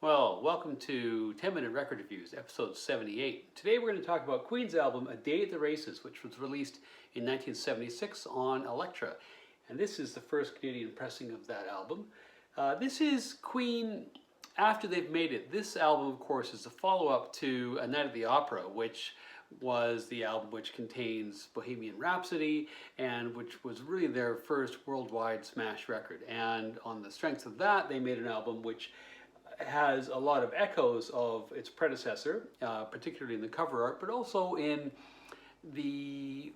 Well, welcome to 10 Minute Record Reviews, episode 78. Today we're going to talk about Queen's album A Day at the Races, which was released in 1976 on Elektra. And this is the first Canadian pressing of that album. This is Queen after they've made it. This album, of course, is a follow-up to A Night at the Opera, which was the album which contains Bohemian Rhapsody and which was really their first worldwide smash record. And on the strength of that, they made an album which has a lot of echoes of its predecessor, particularly in the cover art, but also in the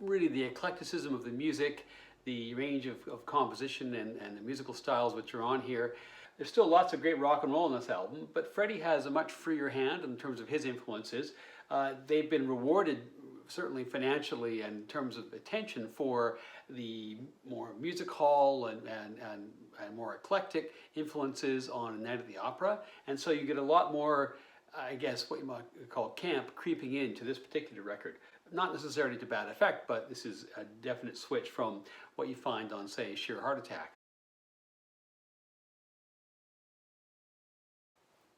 eclecticism of the music, the range of composition and the musical styles which are on here. There's still lots of great rock and roll in this album, but Freddie has a much freer hand in terms of his influences. They've been rewarded certainly financially and in terms of attention for the more music hall and more eclectic influences on A Night at the Opera. And so you get a lot more, I guess, what you might call camp creeping into this particular record. Not necessarily to bad effect, but this is a definite switch from what you find on, say, Sheer Heart Attack.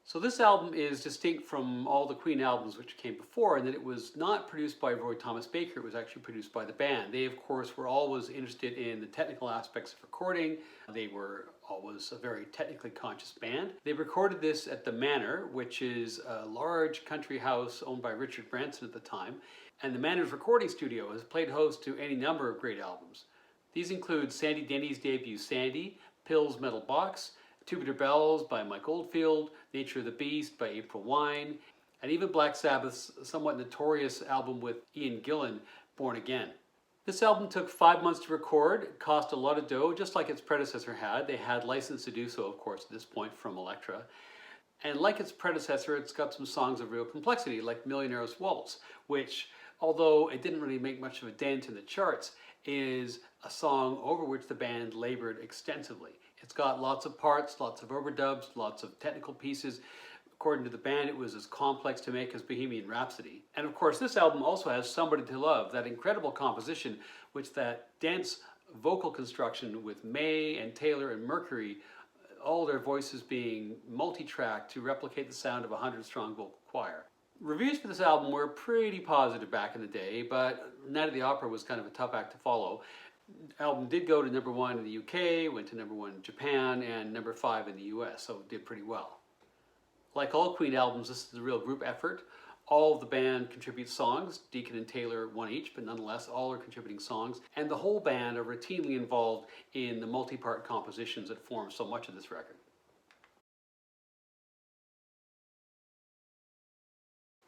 So this album is distinct from all the Queen albums which came before in that it was not produced by Roy Thomas Baker, it was actually produced by the band. They, of course, were always interested in the technical aspects of recording. They were always a very technically conscious band. They recorded this at the Manor, which is a large country house owned by Richard Branson at the time. And the Manor's recording studio has played host to any number of great albums. These include Sandy Denny's debut Sandy, Pill's Metal Box, Tubular Bells by Mike Oldfield, Nature of the Beast by April Wine, and even Black Sabbath's somewhat notorious album with Ian Gillan, Born Again. This album took 5 months to record, it cost a lot of dough, just like its predecessor had. They had license to do so, of course, at this point from Elektra. And like its predecessor, it's got some songs of real complexity, like Millionaire's Waltz, which, although it didn't really make much of a dent in the charts, is a song over which the band labored extensively. It's got lots of parts, lots of overdubs, lots of technical pieces. According to the band, it was as complex to make as Bohemian Rhapsody. And of course, this album also has Somebody to Love, that incredible composition, which that dense vocal construction with May and Taylor and Mercury, all their voices being multi-tracked to replicate the sound of a 100-strong vocal choir. Reviews for this album were pretty positive back in the day, but Night at the Opera was kind of a tough act to follow. The album did go to #1 in the UK, went to #1 in Japan, and #5 in the US, so it did pretty well. Like all Queen albums, this is a real group effort. All of the band contributes songs, Deacon and Taylor one each, but nonetheless all are contributing songs, and the whole band are routinely involved in the multi-part compositions that form so much of this record.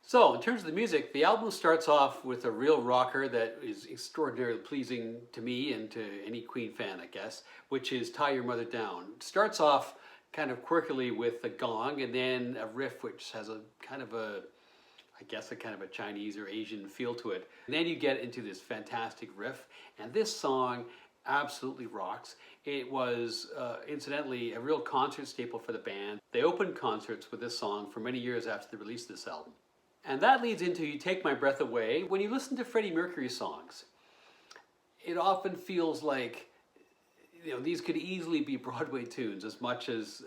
So, in terms of the music, the album starts off with a real rocker that is extraordinarily pleasing to me and to any Queen fan, I guess, which is Tie Your Mother Down. It starts off kind of quirkily with a gong and then a riff which has a kind of a Chinese or Asian feel to it. And then you get into this fantastic riff, and this song absolutely rocks. It was, incidentally, a real concert staple for the band. They opened concerts with this song for many years after they released this album. And that leads into You Take My Breath Away. When you listen to Freddie Mercury songs, it often feels like, these could easily be Broadway tunes as much as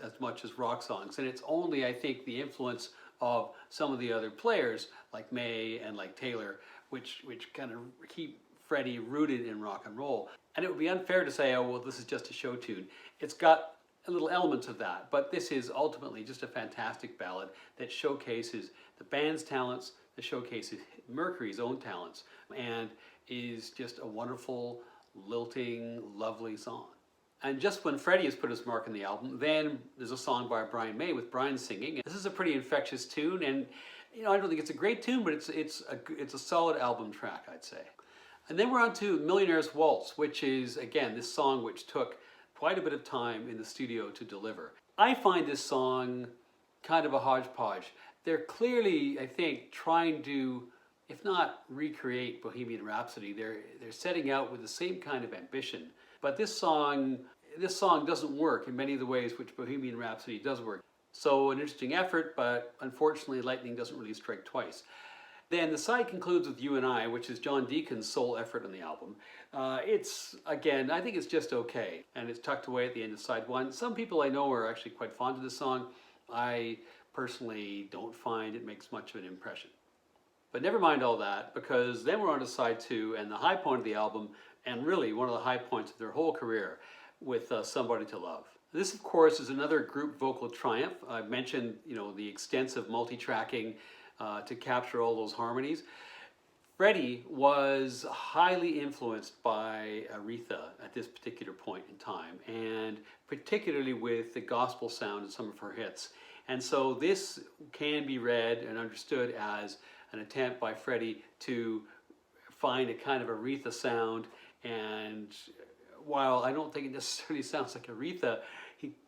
rock songs. And it's only, I think, the influence of some of the other players, like May and like Taylor, which kind of keep Freddie rooted in rock and roll. And it would be unfair to say, oh, well, this is just a show tune. It's got little elements of that, but this is ultimately just a fantastic ballad that showcases the band's talents, that showcases Mercury's own talents, and is just a wonderful, lilting, lovely song. And just when Freddie has put his mark on the album, then there's a song by Brian May with Brian singing. This is a pretty infectious tune, and I don't think it's a great tune, but it's a solid album track, I'd say. And then we're on to Millionaire's Waltz, which is, again, this song which took quite a bit of time in the studio to deliver. I find this song kind of a hodgepodge. They're clearly, I think, trying to, if not recreate Bohemian Rhapsody, they're setting out with the same kind of ambition. But this song doesn't work in many of the ways which Bohemian Rhapsody does work. So an interesting effort, but unfortunately lightning doesn't really strike twice. Then the side concludes with You and I, which is John Deacon's sole effort on the album. It's, again, I think it's just okay, and it's tucked away at the end of side one. Some people I know are actually quite fond of this song. I personally don't find it makes much of an impression. But never mind all that, because then we're on to side two and the high point of the album, and really one of the high points of their whole career, with Somebody to Love. This, of course, is another group vocal triumph. I've mentioned, the extensive multi-tracking to capture all those harmonies. Freddie was highly influenced by Aretha at this particular point in time, and particularly with the gospel sound in some of her hits. And so this can be read and understood as an attempt by Freddie to find a kind of Aretha sound. And while I don't think it necessarily sounds like Aretha,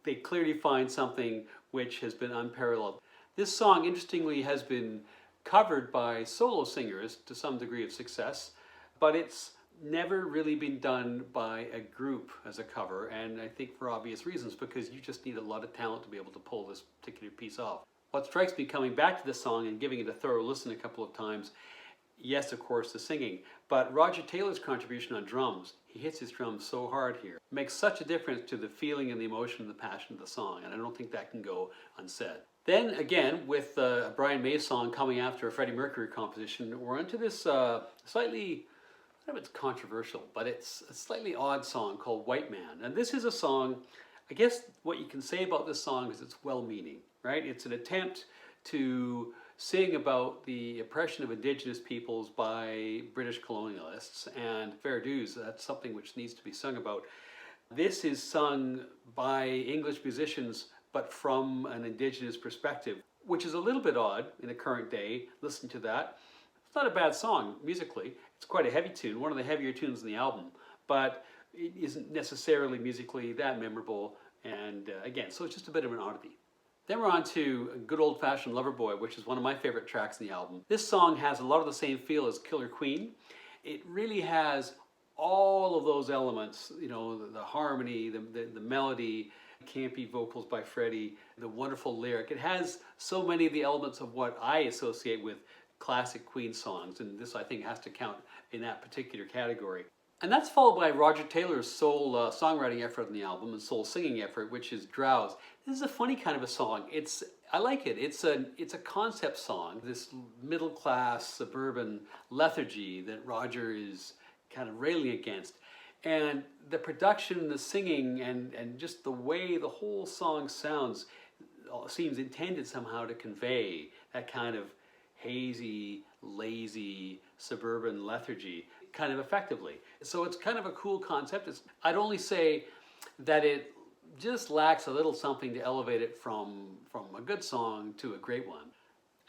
they clearly find something which has been unparalleled. This song, interestingly, has been covered by solo singers to some degree of success, but it's never really been done by a group as a cover, and I think for obvious reasons, because you just need a lot of talent to be able to pull this particular piece off. What strikes me coming back to this song and giving it a thorough listen a couple of times, yes, of course, the singing, but Roger Taylor's contribution on drums. He hits his drums so hard here. It makes such a difference to the feeling and the emotion and the passion of the song, and I don't think that can go unsaid. Then again, with a Brian May song coming after a Freddie Mercury composition, we're into this slightly, I don't know if it's controversial, but it's a slightly odd song called White Man. And this is a song, I guess what you can say about this song is it's well-meaning, right? It's an attempt to sing about the oppression of indigenous peoples by British colonialists, and fair dues, that's something which needs to be sung about. This is sung by English musicians, but from an indigenous perspective, which is a little bit odd in the current day. Listen to that. It's not a bad song musically. It's quite a heavy tune, one of the heavier tunes in the album, but it isn't necessarily musically that memorable, and again, so it's just a bit of an oddity. Then we're on to Good Old Fashioned Lover Boy, which is one of my favorite tracks in the album. This song has a lot of the same feel as Killer Queen. It really has all of those elements, the harmony, the melody, campy vocals by Freddie, the wonderful lyric. It has so many of the elements of what I associate with classic Queen songs, and this I think has to count in that particular category. And that's followed by Roger Taylor's sole songwriting effort on the album and sole singing effort, which is Drowse. This is a funny kind of a song. I like it. It's a concept song, this middle class suburban lethargy that Roger is kind of railing against. And the production, the singing, and just the way the whole song sounds seems intended somehow to convey that kind of hazy, lazy, suburban lethargy kind of effectively. So it's kind of a cool concept. I'd only say that it just lacks a little something to elevate it from a good song to a great one.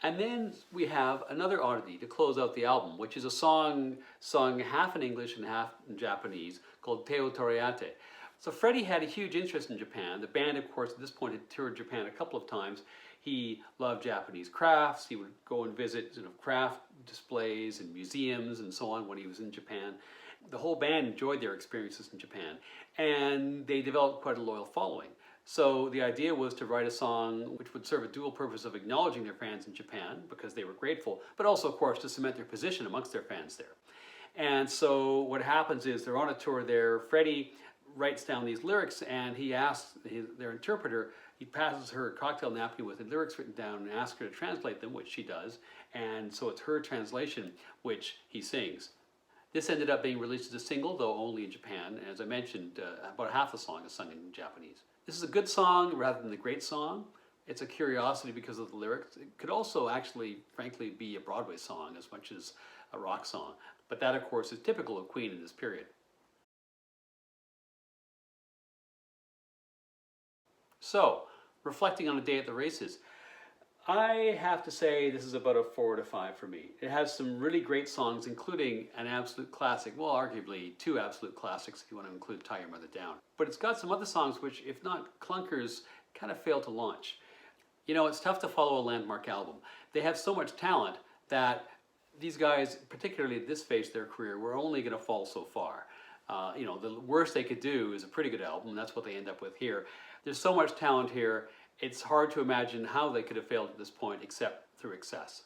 And then we have another oddity to close out the album, which is a song sung half in English and half in Japanese called Teo Toriate. So Freddie had a huge interest in Japan. The band, of course, at this point had toured Japan a couple of times. He loved Japanese crafts. He would go and visit craft displays and museums and so on when he was in Japan. The whole band enjoyed their experiences in Japan, and they developed quite a loyal following. So the idea was to write a song which would serve a dual purpose of acknowledging their fans in Japan because they were grateful, but also, of course, to cement their position amongst their fans there. And so what happens is they're on a tour there. Freddie writes down these lyrics, and he asks their interpreter, he passes her a cocktail napkin with the lyrics written down and asks her to translate them, which she does. And so it's her translation which he sings. This ended up being released as a single, though only in Japan. As I mentioned, about half the song is sung in Japanese. This is a good song rather than a great song. It's a curiosity because of the lyrics. It could also actually, frankly, be a Broadway song as much as a rock song. But that, of course, is typical of Queen in this period. So, reflecting on A Day at the Races, I have to say this is about a 4 out of 5 for me. It has some really great songs, including an absolute classic, well, arguably two absolute classics if you want to include Tie Your Mother Down. But it's got some other songs which, if not clunkers, kind of fail to launch. It's tough to follow a landmark album. They have so much talent that these guys, particularly at this phase of their career, were only going to fall so far. The worst they could do is a pretty good album, and that's what they end up with here. There's so much talent here, it's hard to imagine how they could have failed at this point except through excess.